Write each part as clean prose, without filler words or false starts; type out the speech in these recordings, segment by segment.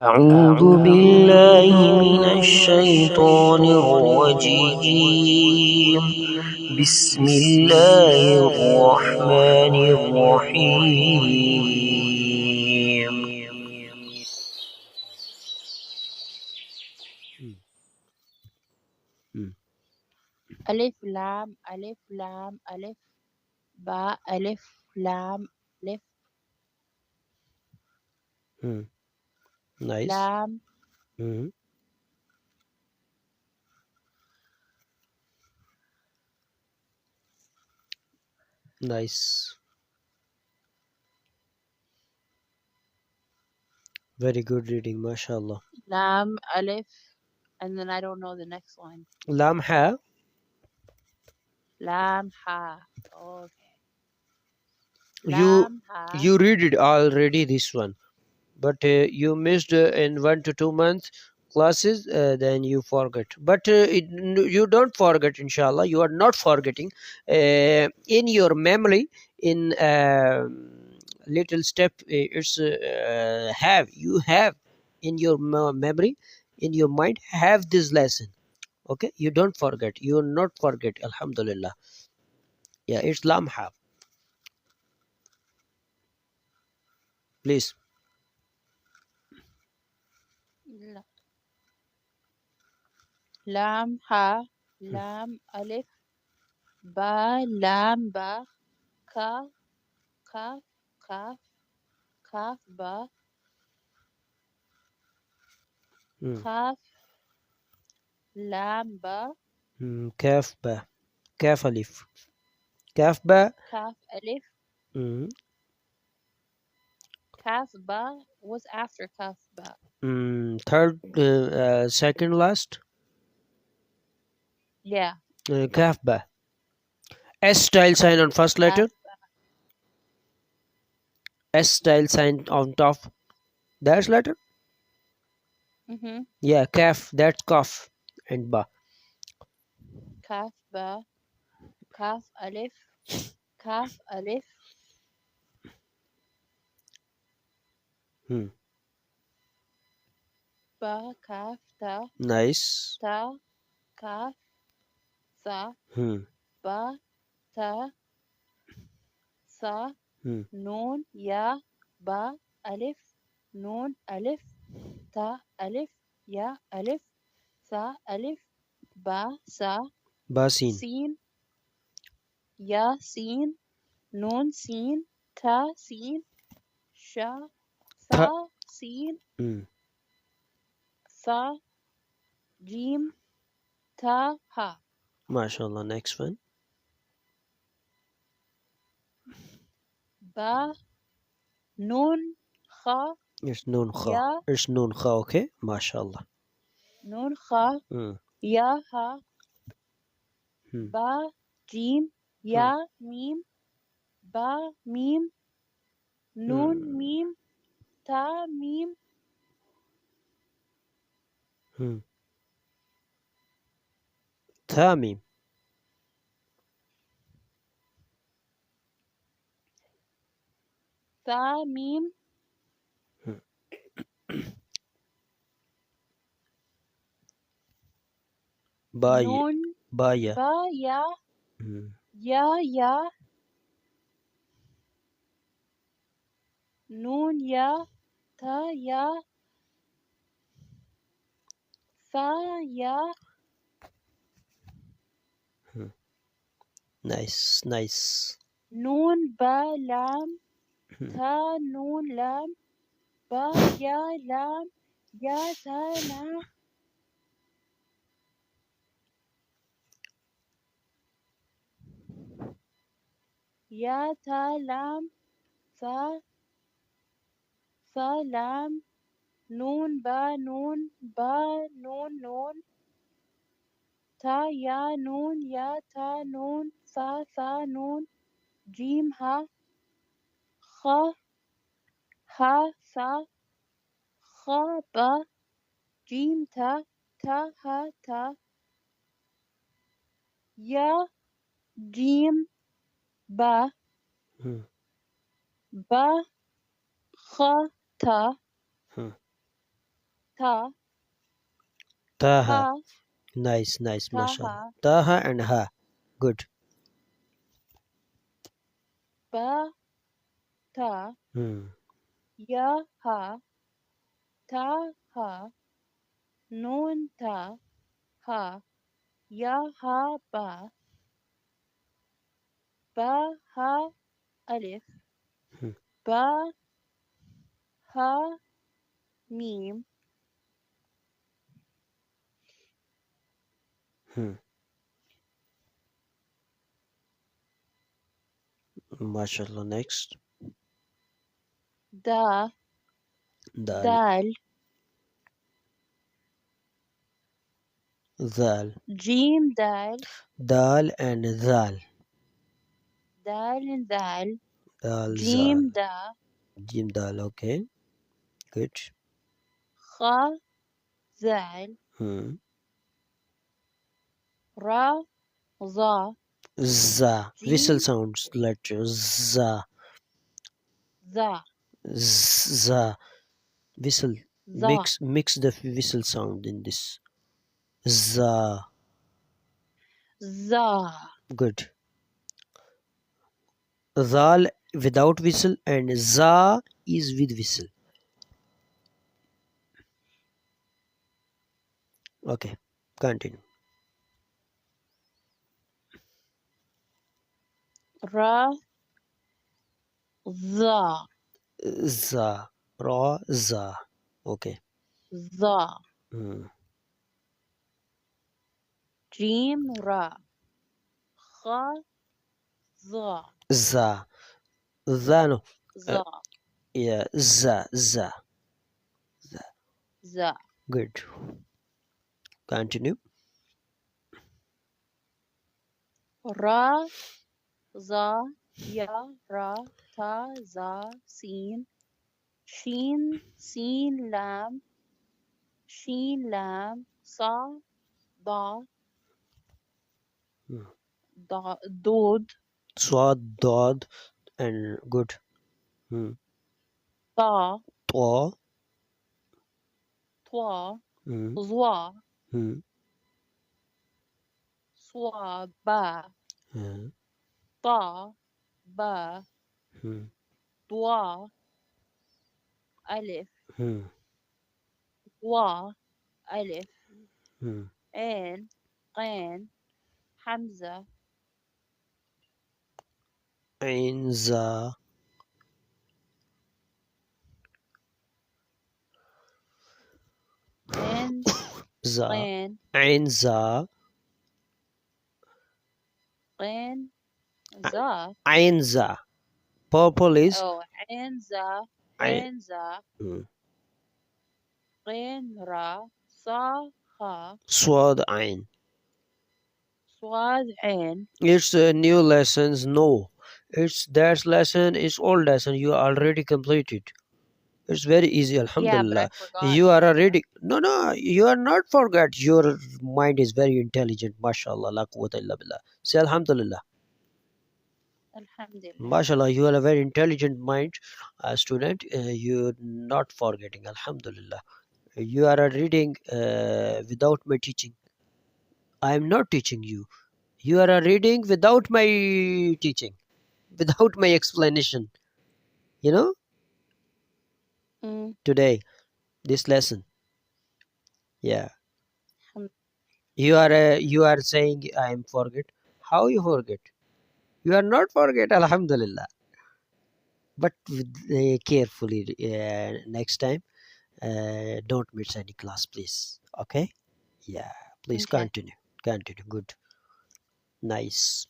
أعوذ بالله من الشيطان الرجيم. بسم الله الرحمن الرحيم. ألف لام ألف لام ألف باء ألف لام ألف Nice. لام Nice. Very good reading, mashallah. لام ألف and then I don't know the next one. Lamha. لام ha. Okay. You لام ha. you read it already, this one, but you missed in 1 to 2 months classes, then you forget, but you don't forget, inshallah. You are not forgetting in your memory. In little step, it's have in your memory, in your mind, have this lesson. Okay, you don't forget, you will not forget, alhamdulillah. Yeah, it's lamha. Please. لام ha. لام ألف با لام با كاف كاف كاف كاف با كاف لام با Kaf ba. Kaf alif. Kaf ba. كاف ألف Mm, كاف با was after كاف با. Third, second last. Yeah. Kaf ba. S style sign on first كاف letter. S style sign on top. Dash letter. Yeah, kaf. That's kaf and ba. كاف با كاف ألف كاف ألف با كاف تا Nice. تا كاف ثا با تا ثا نون يا با ألف نون ألف تا ألف يا ألف ثا ألف با سا Basin. سين يا سين نون سين تا سين شا Tha. ثا سين ثا جيم تا ها. MashaAllah. Next one. با نون خا It's nun kha. يا It's nun kha. Okay. MashaAllah. نون خا يا ها با جيم يا ميم با ميم نون ميم تا ميم Thamim. تا ميم Ba. نون Ba ya. با يا يا يا نون يا تا يا ثا يا. Nice. Nice. نون با لام تا نون لام با يا لام يا تا لام يا تا لام ثا ثا لام نون با نون با نون نون تا يا نون يا تا نون ثا ثا نون جيم ها خا ها ثا خا با جيم تا تا ها تا يا جيم با با خا تا Ta, Taha. ha, Nice, mashallah. taha, Taha and ha. Good. ba, ta, Hmm. ya, ha, ta, ha, nun, ta, ha, ya, ha, ba, ha, alif, Hmm. ba, ha, mim, Hmm. Mashallah. Next. da, Dal. dal, Zal. jim, dal, Dal and zal. dal and dal, Dal, zal. jim, da, Jim, dal. Okay. Good. kha, zal, Hmm. ra, za, Za. Whistle jim, sounds letter. Za. za, Za. Whistle. za, Mix the whistle sound in this. Za. za, Good. Zal without whistle and za is with whistle. Okay. Continue. ra, za, Za. Ra. Za. Okay. za, Hmm. jim, ra, kha, za, Za. Za no. za, Yeah. Za. Za. za, Good. Continue. ra, za, ya, ra, ta, za, sin, shin, sin, lam, shin, lam, sa, da, Hmm. dod, Swad. Dod. And good. Hmm. ta, To. twa, Hmm. zwa, Hmm. swa, ba, Hmm. ta, ba, Hmm. dwa, alif, Hmm. wa, alif, Hmm. ain, qain, hamza, Ain. Za. ain, Za. qain, Ain. Za. qain, za. Ain. Za. Purple is Oh, ain, za, Ain. ain, za, Hmm. qain, ra, sa, ha, Swad. Ain. swad, ain. It's new lessons. No, it's that lesson is old lesson. You already completed. It's very easy. Yeah, but I Alhamdulillah. forgot You are it. already. No. You are not forgot. Your mind is very intelligent. MashaAllah. La quwwata illa billah. Say Alhamdulillah. Alhamdulillah. MashaAllah. You are a very intelligent mind, student. You're not forgetting. Alhamdulillah. You are reading without my teaching. I am not teaching you. You are reading without my teaching, without my explanation. You know, Mm, today, this lesson. Yeah. alham- You are saying I am forget. How you forget? You are not forget, Alhamdulillah. But carefully next time, don't miss any class, please. Okay? Yeah. Please okay. continue. Continue. Good. Nice.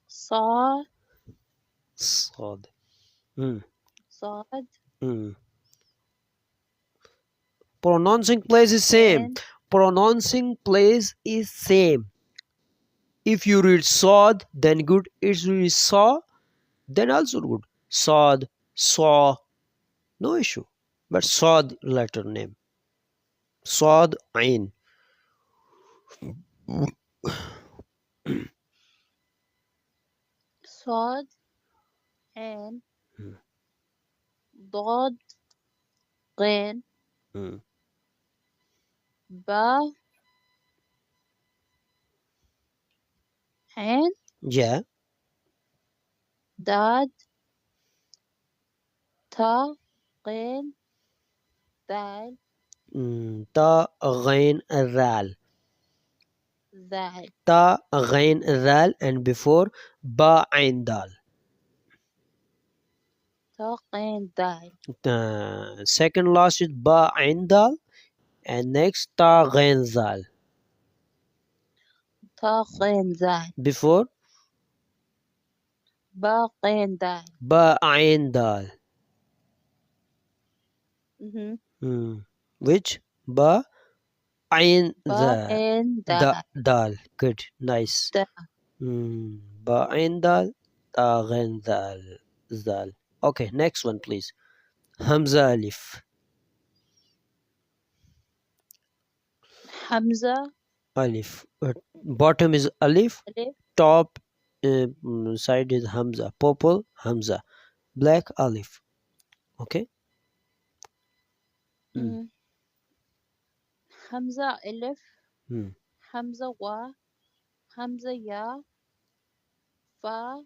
Sa, Sad. Mm. sad, Mm. Pronouncing place is same. ain, Pronouncing place is same. If you read sod, then good. If you read saw, then also good. Sod, saw, no issue. But sod letter name. Sod ain. sad, ain, Hmm. ضاد غين Hmm. با عين Yeah. داد تا غين دال تا غين ذال. ذال تا غين ذال and before ba ain dal. تا غين دال Second last is ba ain dal and next ta ghain zal. تا غين ذال Before با غين دال ba ain dal. مهم. Which ba ain با عين دال dal. Good, nice. دا Ba ain dal ta ghain zal. Okay, next one please. Hamza alif. حمزة Alif. Bottom is alif. ألف Top side is Hamza. Purple Hamza. Black alif. Okay. مهم. حمزة ألف Hmm. حمزة حمزة يا فا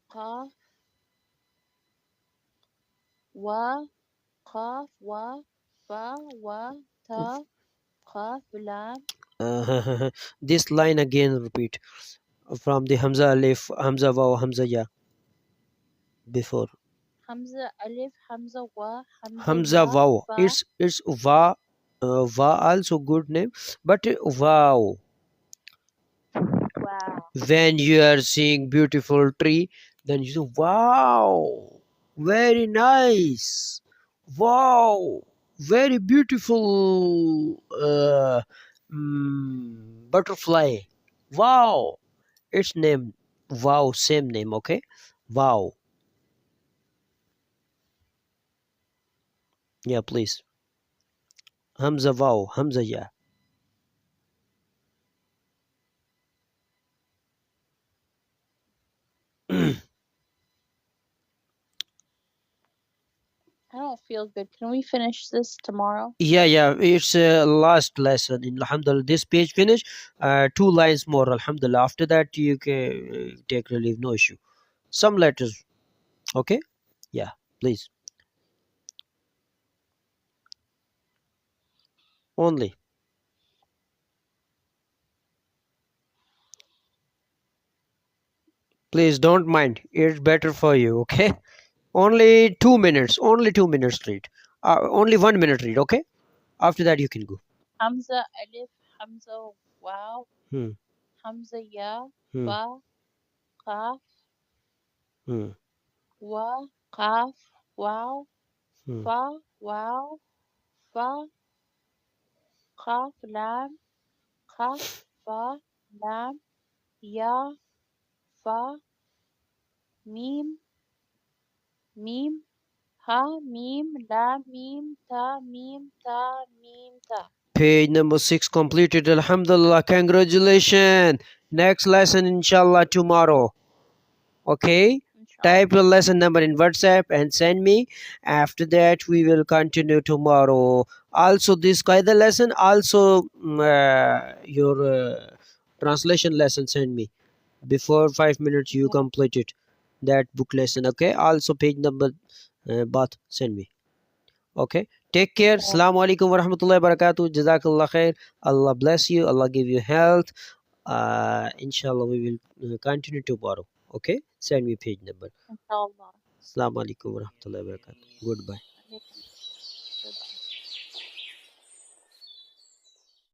قاف قاف فا تا قاف لام This line again repeat from the Hamza alif, Hamza waw, Hamza ya. Before حمزة ألف حمزة Hamza يا waw, فا it's va also good name, but wow. واو When you are seeing beautiful tree, then you say wow, very nice, wow, very beautiful butterfly, wow. Its name wow, same name. Okay, wow. Yeah, please. Hamza wow, Hamza yeah. I don't feel good. Can we finish this tomorrow? Yeah, it's last lesson in Alhamdulillah. This page finished. Two lines more, Alhamdulillah. After that, you can take relief, no issue. Some letters, okay? Yeah, please. Only. Please don't mind. It's better for you, okay? Only 2 minutes. Only 2 minutes read. Only 1 minute read, okay? After that, you can go. حمزة ألف حمزة واو Hmm. حمزة يا Hmm. فا قاف Hmm. قاف واو Hmm. فا واو فا قاف لام قاف فا لام يا فا ميم ميم ها ميم لام ميم تا ميم تا ميم تا Page number 6 completed. Alhamdulillah. Congratulations. Next lesson, inshallah, tomorrow. Okay? إن شاء الله. Type your lesson number in WhatsApp and send me. After that, we will continue tomorrow. Also, this Qaida lesson, also your translation lesson, send me. Before 5 minutes, you complete it. That book lesson, okay? Also, page number, both, send me. Okay, take care. Assalamu alaikum wa rahmatullahi wa barakatuh. Jazakallah khair. Allah bless you. Allah give you health. Inshallah, we will continue tomorrow. Okay, send me page number. إن شاء الله. Assalamu alaikum wa rahmatullahi wa barakatuh. Goodbye.